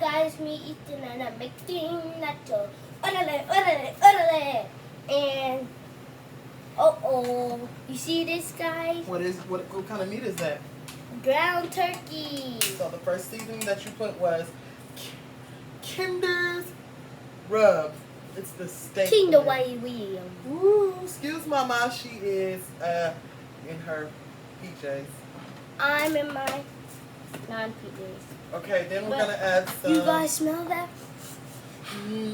guys, me Easton and I'm making nacho. Orale, orale, orale. And you see this, guys? What kind of meat is that? Ground turkey. So the first seasoning that you put was Kinder's Rub. It's the steak. Kinder William. Ooh, excuse mama, she is in her PJs. I'm in my non-PJs. Okay, then we're gonna add some. You guys smell that?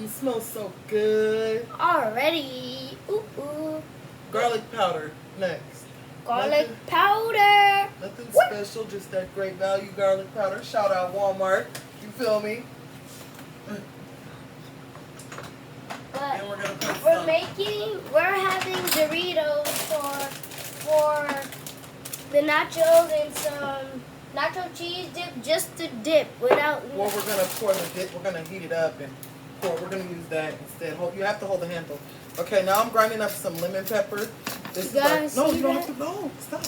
Smells so good. Already. Ooh. Garlic powder next. Garlic powder. Nothing special, just that great value garlic powder. Shout out Walmart. You feel me? But and we're gonna put we're having Doritos for the nachos and some nacho cheese dip, just to dip without. Well, we're gonna pour the dip. We're gonna heat it up and pour. We're gonna use that instead. You have to hold the handle. Okay, now I'm grinding up some lemon pepper. This guys, is like, no, you don't have to. No, stop.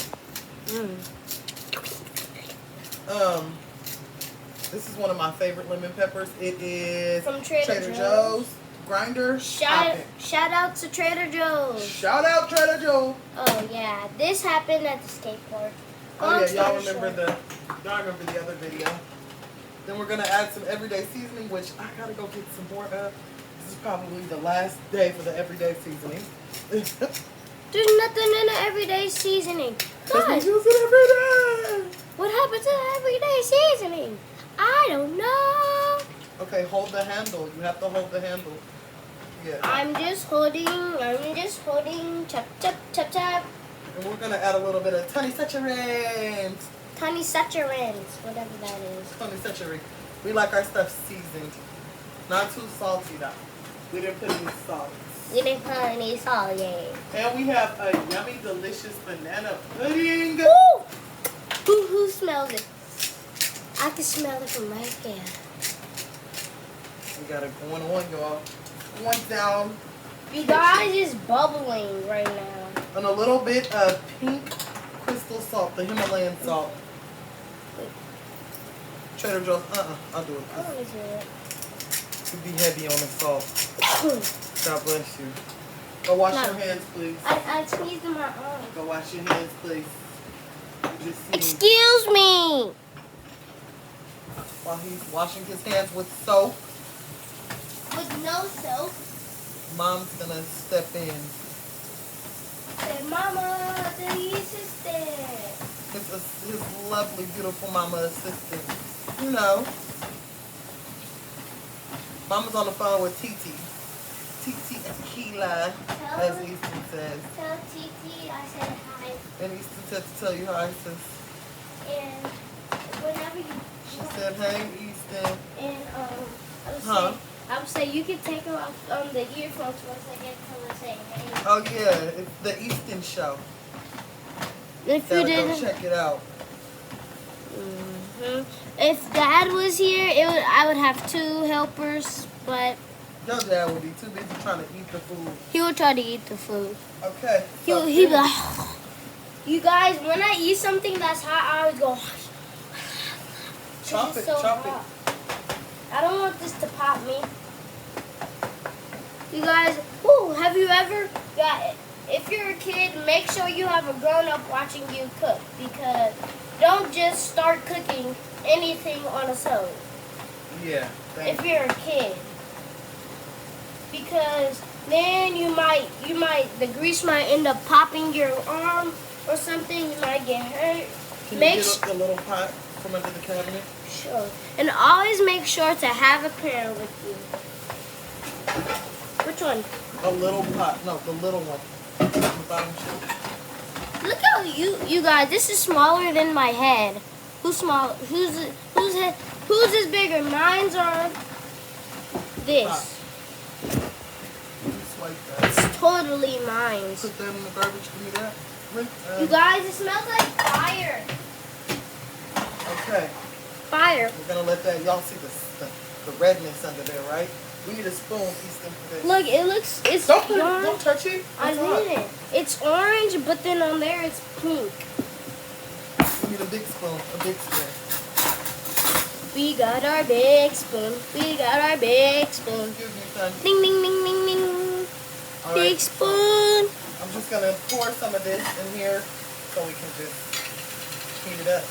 This is one of my favorite lemon peppers. It is from Trader Joe's. Grinder. Shout out to Trader Joe's. Shout out Trader Joe's. Oh yeah, this happened at the skate park. Oh yeah, y'all remember the other video. Then we're gonna add some everyday seasoning, which I gotta go get some more of. This is probably the last day for the everyday seasoning. There's nothing in the everyday seasoning. Guys, we use it every day. What happened to the everyday seasoning? I don't know. Okay, hold the handle. You have to hold the handle. Yeah. I'm just holding. Chop, chop, chop, chop. And we're gonna add a little bit of honey saturins. Honey saturins, whatever that is. Honey saturins. We like our stuff seasoned. Not too salty though. We didn't put any salt. We didn't put any salt, yay. And we have a yummy, delicious banana pudding. Woo! Who smells it? I can smell it from right there. We got it going on, y'all. Going down. You guys is bubbling right now. And a little bit of pink crystal salt, the Himalayan salt. Trader Joe's, I'll do it. I want to do it. You'd be heavy on the salt. God bless you. Go wash your hands, please. I sneezed in my arm. Go wash your hands, please. Excuse me. While he's washing his hands with soap. With no soap. Mom's gonna step in. Say, Mama, the assistant. His lovely, beautiful mama assistant. You know. Mama's on the phone with Titi. Titi Aquila, as Easton says. Tell Titi I said hi. And Easton said to tell you hi, sis. And whenever you... She said, hey, Easton. And, I would say you can take off the earphones once I get to say hey. Oh, yeah. It's the Easton show. If you didn't... Go check it out. If Dad was here, I would have 2 helpers, but... Your dad would be too busy trying to eat the food. He would try to eat the food. Okay. He'd be like... You guys, when I eat something that's hot, I always go... Chop it, so chop hot. I don't want this to pop me. You guys, have you ever got... If you're a kid, make sure you have a grown-up watching you cook, because don't just start cooking anything on a stove. Yeah. If you're a kid. Because then the grease might end up popping your arm or something. You might get hurt. Can you get up the little pot from under the cabinet? Sure. And always make sure to have a parent with you. Which one? A little pot. No, the little one. The bottom shelf. Look how you guys, this is smaller than my head. Who's is bigger? Mine's or this? It's totally mine. Put that in the garbage. Give me that. You guys, it smells like fire. Okay. Fire. We're gonna let that. Y'all see the redness under there, right? We need a spoon, Easton, for this. Look, it's orange. Don't touch it. I need it. It's orange, but then on there it's pink. We need a big spoon, a big spoon. We got our big spoon. We got our big spoon. Excuse me, son. Ding, ding, ding, ding, ding. All Big right, spoon. I'm just gonna pour some of this in here so we can just heat it up.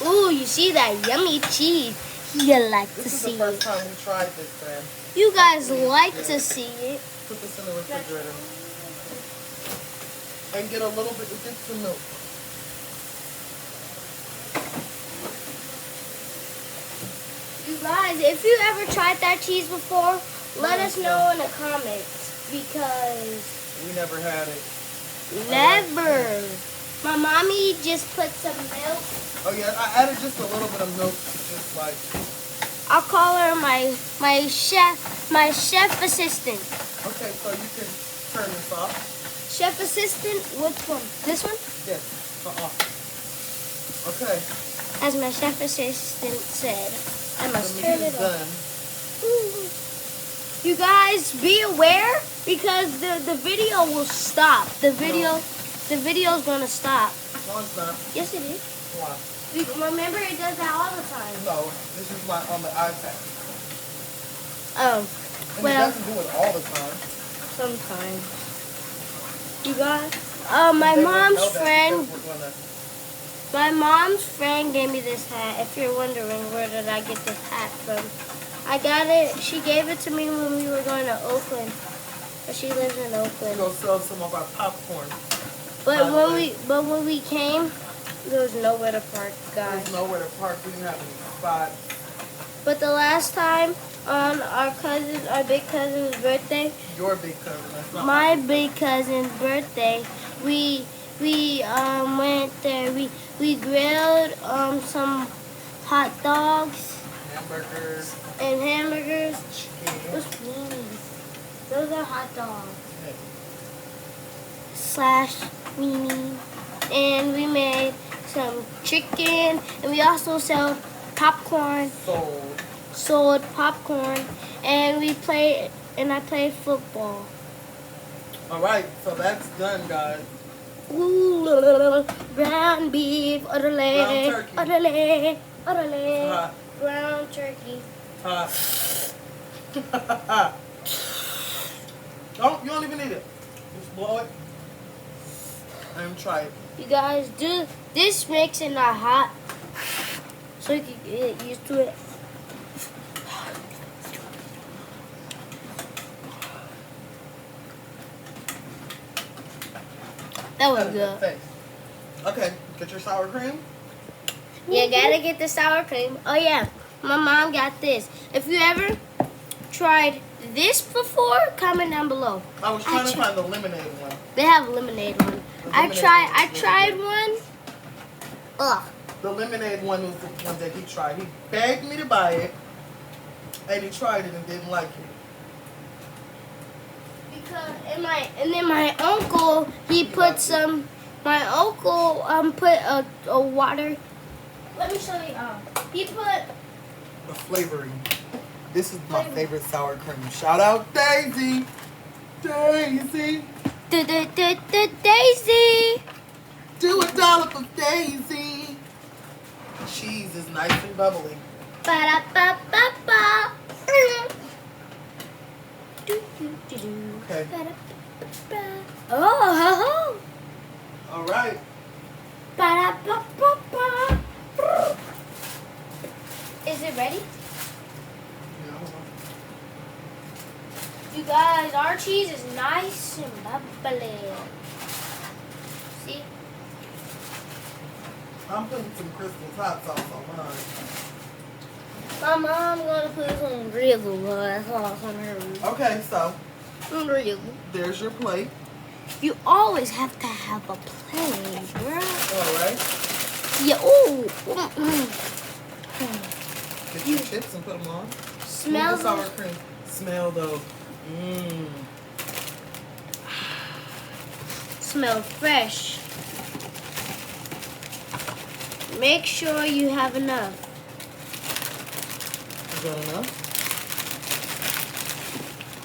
Ooh, you see that yummy cheese? You like to This is see the first it. time we tried this, friend. You guys Hopefully it's like good. to see it. Put this in the refrigerator. And get a little bit, get some milk. You guys, if you ever tried that cheese before, let us know in the comments because We never had it. never. My mommy just put some milk. Oh yeah, I added just a little bit of milk, just like. I'll call her my chef assistant. Okay, so you can turn this off. Chef assistant, which one? This one? Yes. Okay. As my chef assistant said, I must The turn meat it is off. done. Ooh. You guys be aware because the video will stop. The video's gonna stop. No, it's not. Yes, it is. Why? Remember, it does that all the time. No, this is my on the iPad. Oh, And well, it doesn't do it all the time. sometimes. You guys, my They would mom's know that friend. because we're gonna- My mom's friend gave me this hat. If you're wondering where did I get this hat from, I got it. She gave it to me when we were going to Oakland. She lives in We're Oakland. gonna sell some of our popcorn. But when we came, there was nowhere to park, guys. There's nowhere to park. We didn't have any spots. But the last time on our big cousin's birthday, Your big cousin. That's not my big cousin's birthday, we went there. We grilled some hot dogs hamburgers. and hamburgers. Chicken. What's weenies? Those are hot dogs / weenie. And we made some chicken, and we also sold popcorn. Sold popcorn, and I played football. All right, so that's done, guys. Ooh, ground beef, Ground turkey. Ground turkey. Hot. You don't even need it. Just blow it and try it. You guys, this makes it not hot, so you can get used to it. That was good. Thanks. Okay, get your sour cream. You gotta get the sour cream. Oh yeah, my mom got this. If you ever tried this before, comment down below. I was trying to find the lemonade one. They have a lemonade one. I tried one. Ugh. The lemonade one was the one that he tried. He begged me to buy it, and he tried it and didn't like it. Because and then my uncle put some. My uncle put a water. Let me show you. He put The flavoring. This is my favorite sour cream. Shout out Daisy. Daisy. Daisy. Do a dollop of Daisy. Cheese is nice and bubbly. Ba-da-ba-ba-ba. Okay. Oh. All right. Ba-da-ba-ba-ba. Is it ready? You guys, our cheese is nice and bubbly. See? I'm putting some Crystal's hot sauce on mine. My mom gonna put some real hot sauce on her. Okay, so Real. there's your plate. You always have to have a plate, girl. All right. Yeah. Ooh. Get your chips and put them on. Smell the sour those. cream. Smell those. Mmm. Smell fresh. Make sure you have enough. Is that enough?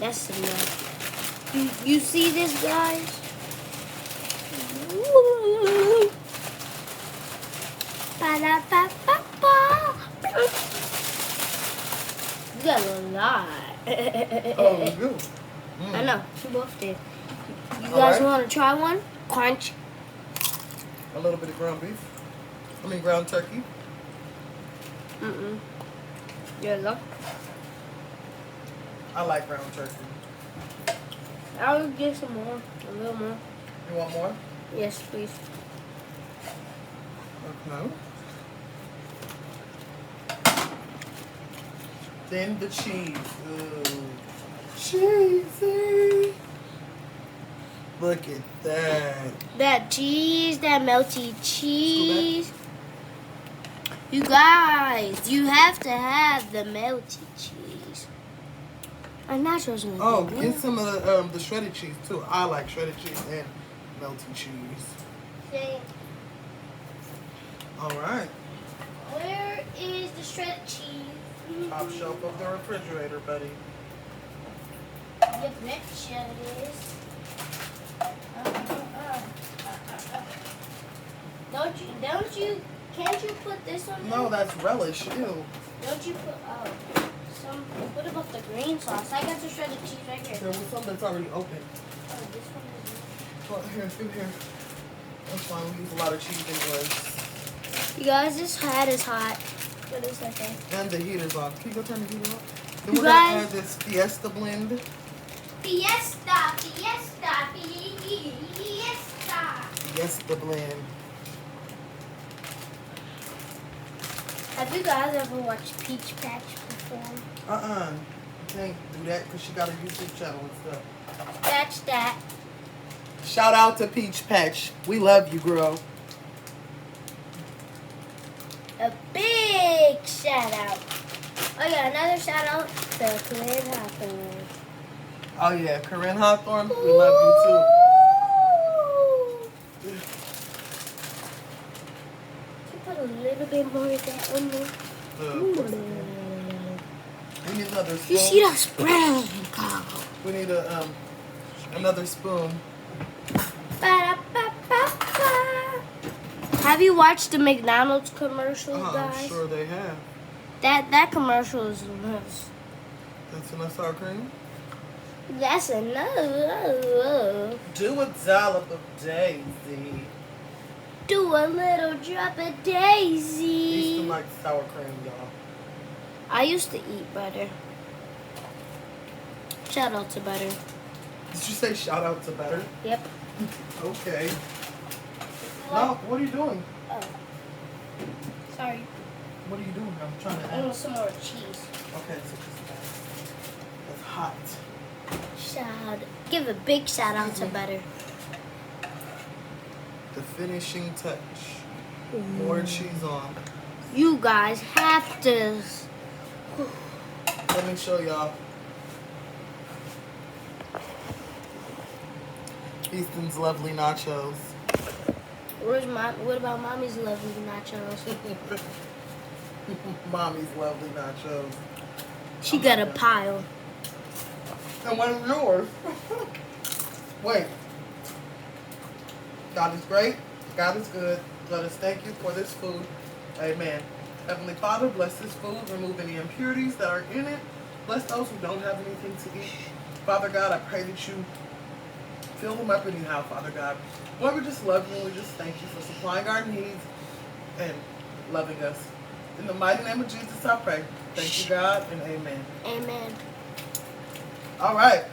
That's enough. You see this, guys? Ba-da-ba-ba-ba. You got a lot. Oh, you do? I know. You both did. You All guys right. want to try one? Crunch. A little bit of ground beef. I mean ground turkey. Mm-mm. There you go. I like ground turkey. I'll get some more. A little more. You want more? Yes, please. Okay. Then the cheese. Ooh. Cheesy. Look at that. That cheese, that melty cheese. You guys, you have to have the melty cheese. My nachos are Oh, good. get some of the shredded cheese too. I like shredded cheese and melty cheese. Say, All right. where is the shredded cheese? Top shelf of the refrigerator, buddy. Yep, next shelf it is. Don't you, can't you put this on there? No, that's relish. Ew. Don't you put, what about the green sauce? I got the shredded cheese right here. There was some that's already open. Oh, this one is. Well, here, through here. That's fine. We use a lot of cheese anyways. You guys, this hat is hot. What is that thing? And the heater's on. Can you go turn the heater on? Then You we're going to guys- add this Fiesta blend. Fiesta. Fiesta blend. Have you guys ever watched Peach Patch before? You can't do that because she got a YouTube channel and stuff. That's that. Shout out to Peach Patch. We love you, girl. A big shout out. Oh yeah, another shout out to Corinne Hawthorne. Oh, yeah. Corinne Hawthorne, we love you too. Put a little bit more of that on there. We need another spoon. You see that spread? We need another spoon. Ba-da-ba-ba-ba. Have you watched the McDonald's commercial, I'm guys? sure they have. That commercial is nice. That's enough sour cream. That's enough. Do a dollop of Daisy. Do a little drop of Daisy. Easton likes sour cream, y'all. I used to eat butter. Shout out to butter. Did you say shout out to Better? Yep. Okay. No, what are you doing? Oh. Sorry. What are you doing? I'm trying to I want add. some more cheese. Okay, so it's hot. Give a big shout out to butter. The finishing touch. More cheese on. You guys have to. Let me show y'all. Easton's lovely nachos. What about mommy's lovely nachos? Mommy's lovely nachos. She got a pile. And what is yours? Wait. God is great. God is good. Let us thank you for this food. Amen. Heavenly Father, bless this food. Remove any impurities that are in it. Bless those who don't have anything to eat. Father God, I pray that you fill them up anyhow, Father God. Lord, we just love you and we just thank you for supplying our needs and loving us. In the mighty name of Jesus, I pray. Thank you, God, and amen. Amen. All right.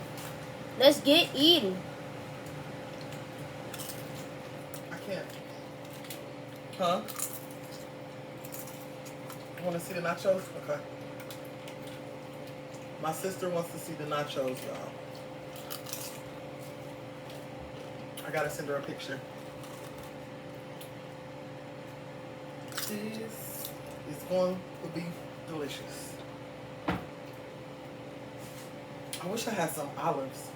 Let's get eating. I can't. Huh? You want to see the nachos? Okay. My sister wants to see the nachos, y'all. I gotta send her a picture. This is going to be delicious. I wish I had some olives.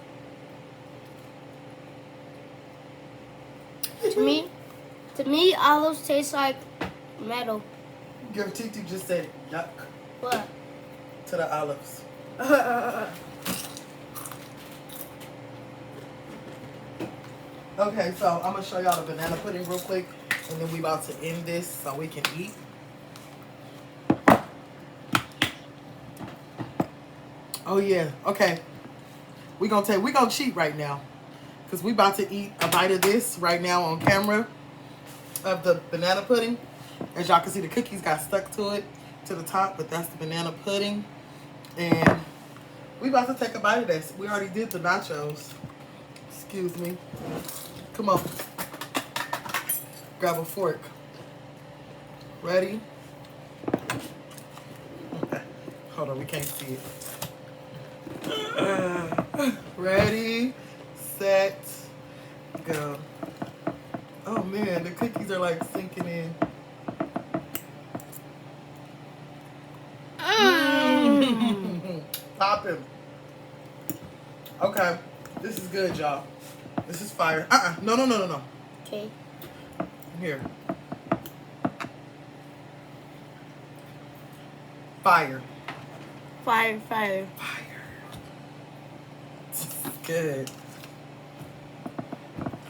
To me, olives taste like metal. Your Titi just said yuck What? to the olives. Okay, so I'm gonna show y'all the banana pudding real quick, and then we about to end this so we can eat. Oh yeah. Okay. We gonna cheat right now, cause we about to eat a bite of this right now on camera of the banana pudding. As y'all can see, the cookies got stuck to it to the top, but that's the banana pudding, and we about to take a bite of this. We already did the nachos. Excuse me. Come on. Grab a fork. Ready? Okay. Hold on, we can't see it. Ready, set, go. Oh man, the cookies are like sinking in. Popping. Okay, this is good, y'all. This is fire. No. Okay. Here. Fire. Fire. Fire. Good.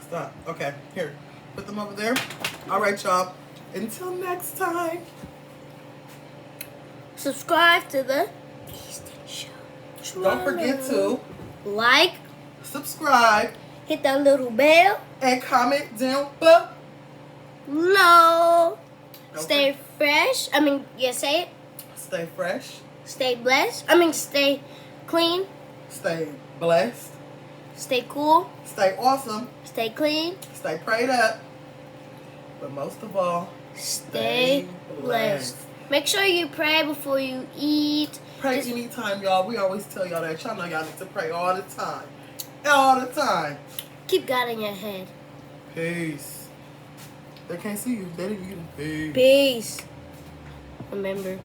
Stop. Okay, here. Put them over there. All right, y'all. Until next time. Subscribe to the Easton Show. Don't forget to like, subscribe, hit that little bell, and comment down below. low. Don't Stay fresh. Say it. Stay fresh. Stay blessed. Stay clean. Stay blessed. Stay cool. Stay awesome. Stay clean. Stay prayed up. But most of all, Stay blessed. Make sure you pray before you eat. Pray anytime, y'all. We always tell y'all that. Y'all know y'all need to pray all the time. All the time. Keep God in your head. Peace. They can't see you. They didn't get it. Peace. Peace. Remember.